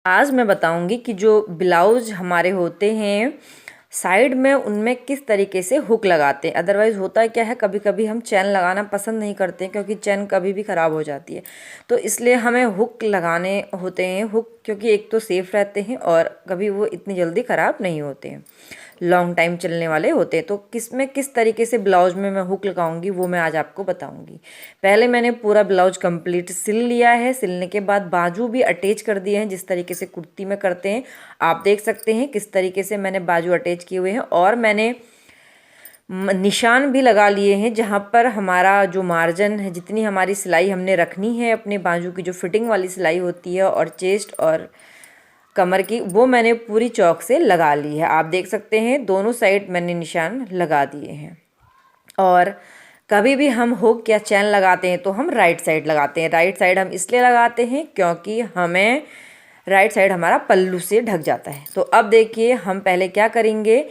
आज मैं बताऊंगी कि जो ब्लाउज हमारे होते हैं साइड में, उनमें किस तरीके से हुक लगाते हैं। अदरवाइज़ होता क्या है, कभी कभी हम चैन लगाना पसंद नहीं करते हैं क्योंकि चैन कभी भी ख़राब हो जाती है। तो इसलिए हमें हुक लगाने होते हैं। हुक क्योंकि एक तो सेफ़ रहते हैं और कभी वो इतनी जल्दी ख़राब नहीं होते हैं, लॉन्ग टाइम चलने वाले होते हैं। तो किस तरीके से ब्लाउज में मैं हुक लगाऊंगी वो मैं आज आपको बताऊंगी। पहले मैंने पूरा ब्लाउज कंप्लीट सिल लिया है। सिलने के बाद बाजू भी अटैच कर दिए हैं, जिस तरीके से कुर्ती में करते हैं। आप देख सकते हैं किस तरीके से मैंने बाजू अटैच किए हुए हैं और मैंने निशान भी लगा लिए हैं जहाँ पर हमारा जो मार्जिन है, जितनी हमारी सिलाई हमने रखनी है अपने बाजू की, जो फिटिंग वाली सिलाई होती है और चेस्ट और कमर की, वो मैंने पूरी चौक से लगा ली है। आप देख सकते हैं दोनों साइड मैंने निशान लगा दिए हैं। और कभी भी हम हुक या चैन लगाते हैं तो हम राइट साइड लगाते हैं। राइट साइड हम इसलिए लगाते हैं क्योंकि हमें राइट साइड हमारा पल्लू से ढक जाता है। तो अब देखिए हम पहले क्या करेंगे,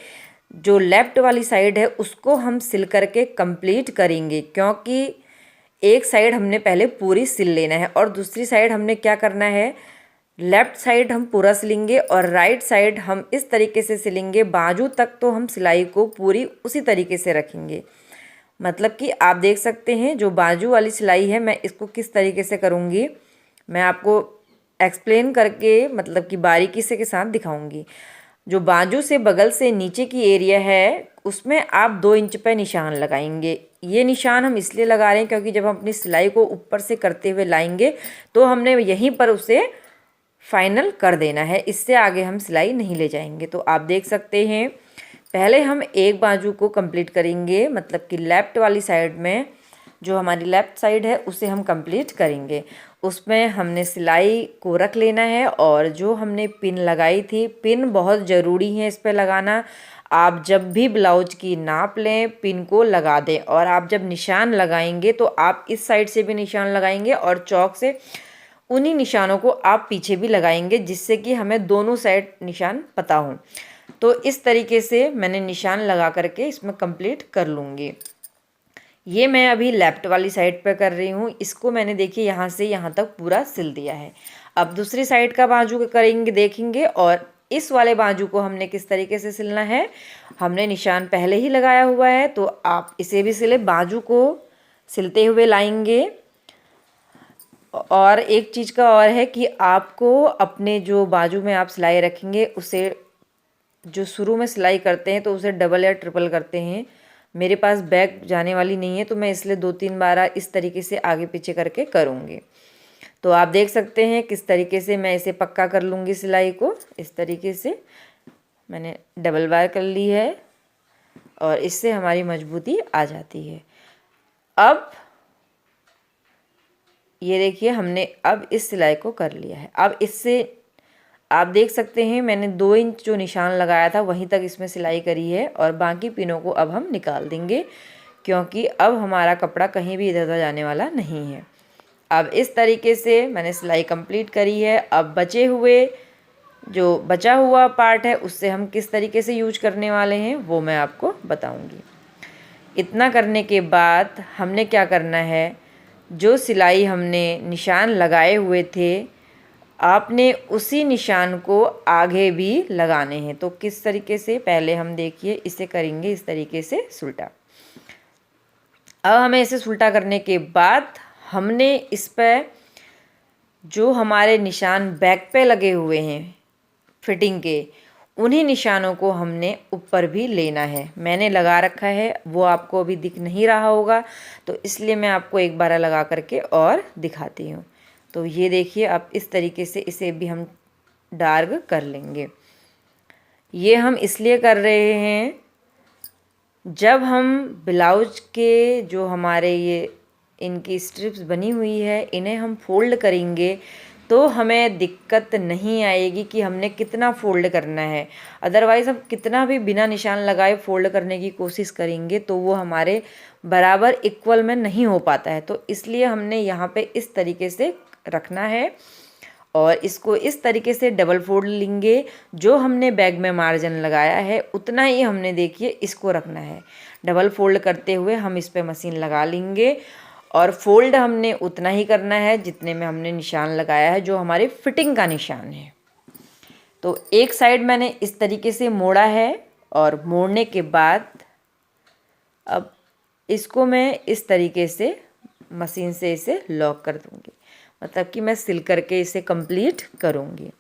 जो लेफ्ट वाली साइड है उसको हम सिल करके कंप्लीट करेंगे, क्योंकि एक साइड हमने पहले पूरी सिल लेना है और दूसरी साइड हमने क्या करना है, लेफ्ट साइड हम पूरा सिलेंगे और राइट साइड हम इस तरीके से सिलेंगे। बाजू तक तो हम सिलाई को पूरी उसी तरीके से रखेंगे। मतलब कि आप देख सकते हैं जो बाजू वाली सिलाई है मैं इसको किस तरीके से करूँगी, मैं आपको एक्सप्लेन करके मतलब कि बारीकी से के साथ दिखाऊंगी। जो बाजू से बगल से नीचे की एरिया है उसमें आप 2 इंच पे निशान लगाएंगे। ये निशान हम इसलिए लगा रहे हैं क्योंकि जब हम अपनी सिलाई को ऊपर से करते हुए लाएंगे तो हमने यहीं पर उसे फाइनल कर देना है, इससे आगे हम सिलाई नहीं ले जाएंगे। तो आप देख सकते हैं पहले हम एक बाजू को कंप्लीट करेंगे, मतलब कि लेफ़्ट वाली साइड में जो हमारी लेफ़्ट साइड है उसे हम कंप्लीट करेंगे। उसमें हमने सिलाई को रख लेना है और जो हमने पिन लगाई थी, पिन बहुत ज़रूरी है इस पर लगाना। आप जब भी ब्लाउज की नाप लें पिन को लगा दें और आप जब निशान लगाएंगे तो आप इस साइड से भी निशान लगाएंगे और चौक से उन्हीं निशानों को आप पीछे भी लगाएंगे, जिससे कि हमें दोनों साइड निशान पता हो। तो इस तरीके से मैंने निशान लगा करके इसमें कंप्लीट कर लूँगी। ये मैं अभी लेफ्ट वाली साइड पर कर रही हूँ। इसको मैंने देखिए यहाँ से यहाँ तक पूरा सिल दिया है। अब दूसरी साइड का बाजू करेंगे, देखेंगे। और इस वाले बाजू को हमने किस तरीके से सिलना है, हमने निशान पहले ही लगाया हुआ है तो आप इसे भी सिले, बाजू को सिलते हुए लाएंगे। और एक चीज़ का और है कि आपको अपने जो बाजू में आप सिलाई रखेंगे उसे, जो शुरू में सिलाई करते हैं तो उसे डबल या ट्रिपल करते हैं। मेरे पास बैक जाने वाली नहीं है तो मैं इसलिए 2-3 बार इस तरीके से आगे पीछे करके करूँगी। तो आप देख सकते हैं किस तरीके से मैं इसे पक्का कर लूँगी सिलाई को। इस तरीके से मैंने डबल बार कर ली है और इससे हमारी मजबूती आ जाती है। अब ये देखिए हमने अब इस सिलाई को कर लिया है। अब इससे आप देख सकते हैं मैंने 2 इंच जो निशान लगाया था वहीं तक इसमें सिलाई करी है और बाकी पिनों को अब हम निकाल देंगे, क्योंकि अब हमारा कपड़ा कहीं भी इधर उधर जाने वाला नहीं है। अब इस तरीके से मैंने सिलाई कंप्लीट करी है। अब जो बचा हुआ पार्ट है उससे हम किस तरीके से यूज करने वाले हैं वो मैं आपको बताऊंगी। इतना करने के बाद हमने क्या करना है, जो सिलाई हमने निशान लगाए हुए थे आपने उसी निशान को आगे भी लगाने हैं। तो किस तरीके से, पहले हम देखिए इसे करेंगे इस तरीके से सुल्टा। अब हमें इसे सुल्टा करने के बाद हमने इस पर जो हमारे निशान बैक पे लगे हुए हैं फिटिंग के, उन्हीं निशानों को हमने ऊपर भी लेना है। मैंने लगा रखा है, वो आपको अभी दिख नहीं रहा होगा तो इसलिए मैं आपको एक बार लगा करके और दिखाती हूँ। तो ये देखिए अब इस तरीके से इसे भी हम डार्क कर लेंगे। ये हम इसलिए कर रहे हैं, जब हम ब्लाउज के जो हमारे ये इनकी स्ट्रिप्स बनी हुई है इन्हें हम फोल्ड करेंगे तो हमें दिक्कत नहीं आएगी कि हमने कितना फ़ोल्ड करना है। अदरवाइज़ हम कितना भी बिना निशान लगाए फ़ोल्ड करने की कोशिश करेंगे तो वो हमारे बराबर इक्वल में नहीं हो पाता है। तो इसलिए हमने यहाँ पे इस तरीके से रखना है और इसको इस तरीके से डबल फोल्ड लेंगे। जो हमने बैग में मार्जिन लगाया है उतना ही हमने देखिए इसको रखना है। डबल फोल्ड करते हुए हम इस पर मशीन लगा लेंगे और फोल्ड हमने उतना ही करना है जितने में हमने निशान लगाया है, जो हमारी फिटिंग का निशान है। तो एक साइड मैंने इस तरीके से मोड़ा है और मोड़ने के बाद अब इसको मैं इस तरीके से मशीन से इसे लॉक कर दूंगी, मतलब कि मैं सिल करके इसे कंप्लीट करूंगी।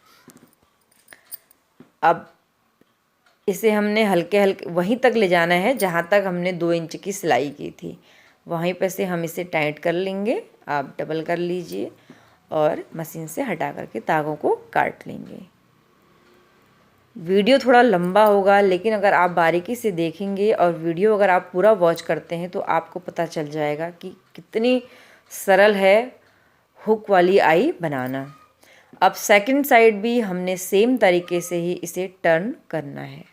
अब इसे हमने हल्के हल्के वहीं तक ले जाना है जहाँ तक हमने 2 इंच की सिलाई की थी, वहीं पर से हम इसे टाइट कर लेंगे। आप डबल कर लीजिए और मशीन से हटा करके तागों को काट लेंगे। वीडियो थोड़ा लंबा होगा, लेकिन अगर आप बारीकी से देखेंगे और वीडियो अगर आप पूरा वॉच करते हैं तो आपको पता चल जाएगा कि कितनी सरल है हुक वाली आई बनाना। अब सेकंड साइड भी हमने सेम तरीके से ही इसे टर्न करना है।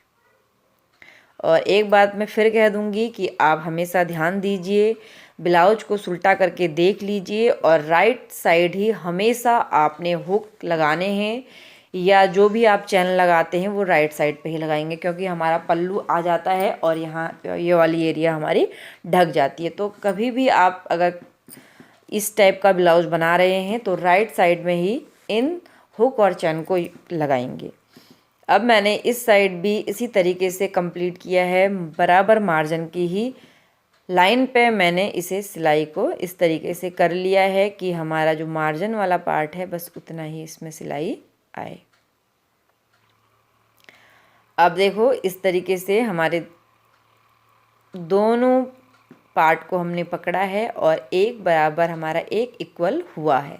और एक बात मैं फिर कह दूंगी कि आप हमेशा ध्यान दीजिए, ब्लाउज को सुल्टा करके देख लीजिए और राइट साइड ही हमेशा आपने हुक लगाने हैं, या जो भी आप चैन लगाते हैं वो राइट साइड पे ही लगाएंगे, क्योंकि हमारा पल्लू आ जाता है और यहाँ ये वाली एरिया हमारी ढक जाती है। तो कभी भी आप अगर इस टाइप का ब्लाउज बना रहे हैं तो राइट साइड में ही इन हुक और चैन को लगाएंगे। अब मैंने इस साइड भी इसी तरीके से कंप्लीट किया है, बराबर मार्जिन की ही लाइन पे मैंने इसे सिलाई को इस तरीके से कर लिया है कि हमारा जो मार्जिन वाला पार्ट है बस उतना ही इसमें सिलाई आए। अब देखो इस तरीके से हमारे दोनों पार्ट को हमने पकड़ा है और एक बराबर हमारा एक इक्वल हुआ है।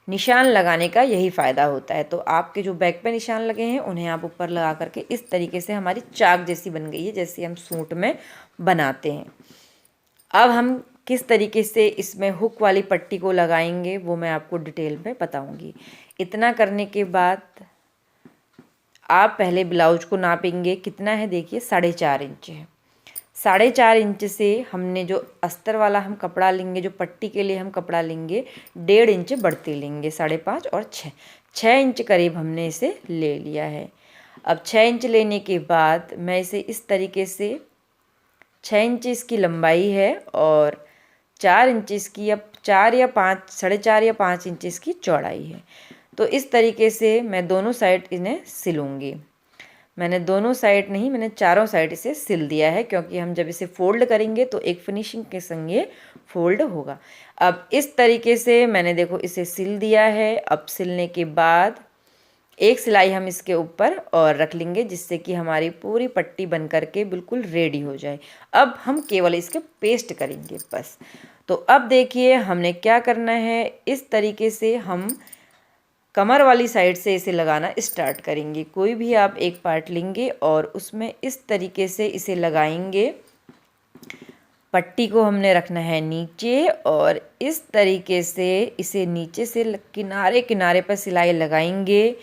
निशान लगाने का यही फ़ायदा होता है। तो आपके जो बैक पे निशान लगे हैं उन्हें आप ऊपर लगा करके इस तरीके से हमारी चाक जैसी बन गई है, जैसे हम सूट में बनाते हैं। अब हम किस तरीके से इसमें हुक वाली पट्टी को लगाएंगे वो मैं आपको डिटेल में बताऊंगी। इतना करने के बाद आप पहले ब्लाउज को नापेंगे, कितना है देखिए 4.5 इंच है। 4.5 इंच से हमने जो अस्तर वाला हम कपड़ा लेंगे, जो पट्टी के लिए हम कपड़ा लेंगे, 1.5 इंच बढ़ते लेंगे, 5.5 और 6 इंच करीब हमने इसे ले लिया है। अब 6 इंच लेने के बाद मैं इसे इस तरीके से 6 इंच इसकी लंबाई है और 4 इंच इसकी, या 4 या 5, 4.5 या 5 इंच इसकी चौड़ाई है। तो इस तरीके से मैं दोनों साइड इन्हें सिलूँगी। मैंने दोनों साइड नहीं, मैंने चारों साइड इसे सिल दिया है, क्योंकि हम जब इसे फोल्ड करेंगे तो एक फिनिशिंग के संग ये फोल्ड होगा। अब इस तरीके से मैंने देखो इसे सिल दिया है। अब सिलने के बाद एक सिलाई हम इसके ऊपर और रख लेंगे, जिससे कि हमारी पूरी पट्टी बन करके बिल्कुल रेडी हो जाए। अब हम केवल इसके पेस्ट करेंगे बस। तो अब देखिए हमने क्या करना है, इस तरीके से हम कमर वाली साइड से इसे लगाना स्टार्ट करेंगे। कोई भी आप एक पार्ट लेंगे और उसमें इस तरीके से इसे लगाएंगे। पट्टी को हमने रखना है नीचे और इस तरीके से इसे नीचे से किनारे किनारे पर सिलाई लगाएंगे।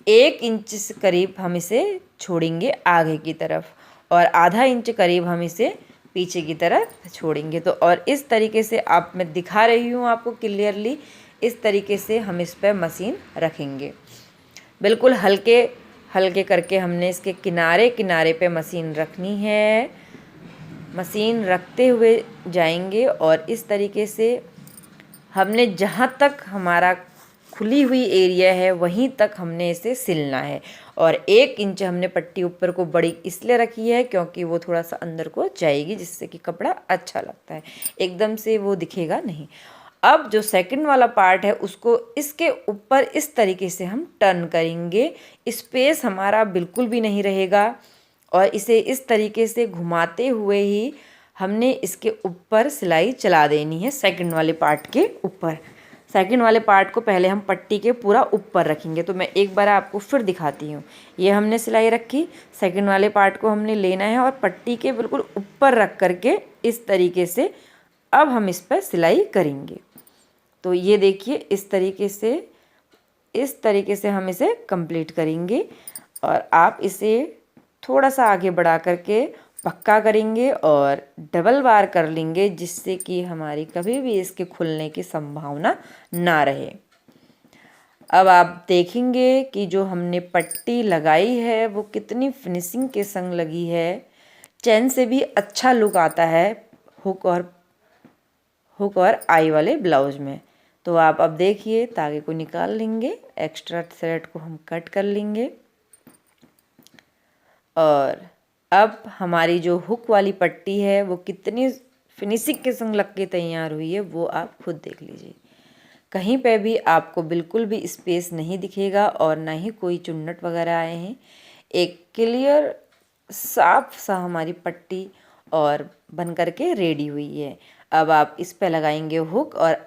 1 इंच करीब हम इसे छोड़ेंगे आगे की तरफ और आधा इंच करीब हम इसे पीछे की तरफ छोड़ेंगे। तो और इस तरीके से आप, मैं दिखा रही हूँ आपको क्लियरली, इस तरीके से हम इस पर मशीन रखेंगे। बिल्कुल हल्के हल्के करके हमने इसके किनारे किनारे पे मशीन रखनी है। मशीन रखते हुए जाएंगे और इस तरीके से हमने जहाँ तक हमारा खुली हुई एरिया है वहीं तक हमने इसे सिलना है। और 1 इंच हमने पट्टी ऊपर को बड़ी इसलिए रखी है क्योंकि वो थोड़ा सा अंदर को जाएगी, जिससे कि कपड़ा अच्छा लगता है, एकदम से वो दिखेगा नहीं। अब जो सेकंड वाला पार्ट है उसको इसके ऊपर इस तरीके से हम टर्न करेंगे। स्पेस हमारा बिल्कुल भी नहीं रहेगा और इसे इस तरीके से घुमाते हुए ही हमने इसके ऊपर सिलाई चला देनी है। सेकंड वाले पार्ट के ऊपर, सेकंड वाले पार्ट को पहले हम पट्टी के पूरा ऊपर रखेंगे। तो मैं एक बार आपको फिर दिखाती हूँ। ये हमने सिलाई रखी, सेकंड वाले पार्ट को हमने लेना है और पट्टी के बिल्कुल ऊपर रख करके इस तरीके से अब हम इस पर सिलाई करेंगे। तो ये देखिए इस तरीके से हम इसे कंप्लीट करेंगे और आप इसे थोड़ा सा आगे बढ़ा करके पक्का करेंगे और डबल बार कर लेंगे, जिससे कि हमारी कभी भी इसके खुलने की संभावना ना रहे। अब आप देखेंगे कि जो हमने पट्टी लगाई है वो कितनी फिनिशिंग के संग लगी है। चैन से भी अच्छा लुक आता है हुक और आई वाले ब्लाउज में। तो आप अब देखिए तागे को निकाल लेंगे, एक्स्ट्रा थ्रेड को हम कट कर लेंगे। और अब हमारी जो हुक वाली पट्टी है वो कितनी फिनिशिंग के संग लग के तैयार हुई है वो आप खुद देख लीजिए। कहीं पे भी आपको बिल्कुल भी स्पेस नहीं दिखेगा और ना ही कोई चुन्नट वगैरह आए हैं। एक क्लियर साफ सा हमारी पट्टी और बन करके रेडी हुई है। अब आप इस पे लगाएंगे हुक और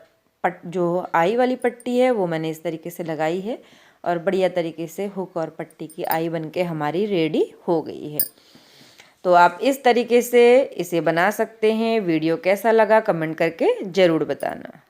जो आई वाली पट्टी है वो मैंने इस तरीके से लगाई है और बढ़िया तरीके से हुक और पट्टी की आई बन के हमारी रेडी हो गई है। तो आप इस तरीके से इसे बना सकते हैं। वीडियो कैसा लगा कमेंट करके ज़रूर बताना।